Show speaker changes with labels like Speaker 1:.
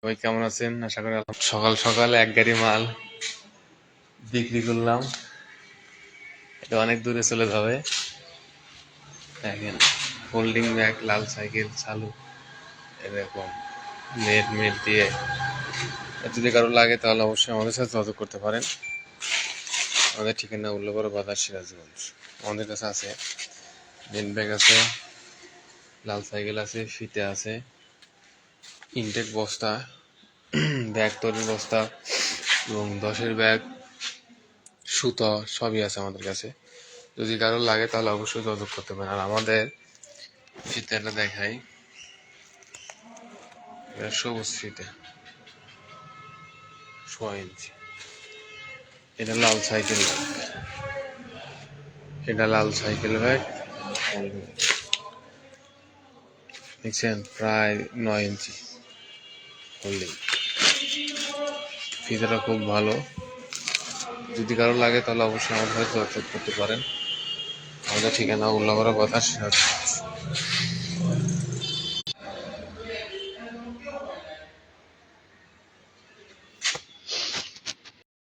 Speaker 1: সবাই কেমন আছেন? আশা করি সকাল সকাল এক গাড়ি মাল বিক্রি করলাম। এটা অনেক দূরে চলে যাবে। দেখেন, ফোল্ডিং ব্যাগ, লাল সাইকেল চালু, এরকম নেট দিয়ে। যদি কারো লাগে তাহলে অবশ্যই আমাদের সাথে যোগাযোগ করতে পারেন। আমাদের ঠিকানা উল্লাপাড়া বাজার, সিরাজগঞ্জ। আমাদের কাছে আছে নেট ব্যাগ আছে, লাল সাইকেল আছে, ফিতে আছে, ইনটেক বস্তা, ব্যাগ তৈরির বস্তা এবং 10-এর ব্যাগ, সুতো সবই আছে আমাদের কাছে। যদি কারো লাগে তাহলে অবশ্যই যোগাযোগ করতে পারেন। আর আমাদের ফিতেটা দেখাই, এটা সবুজ ফিতে 6 ইঞ্চি। এটা লাল সাইকেল ব্যাগ, এটা লাল সাইকেল ব্যাগ দেখছেন, প্রায় 9 ইঞ্চি হোল্ডিং। ফিতেটা খুব ভালো। যদি কারো লাগে তাহলে অবশ্যই আমাদের সাথে যোগাযোগ করতে পারেন। আমাদের ঠিকানা উল্লাপাড়া বাজার, সিরাজগঞ্জ।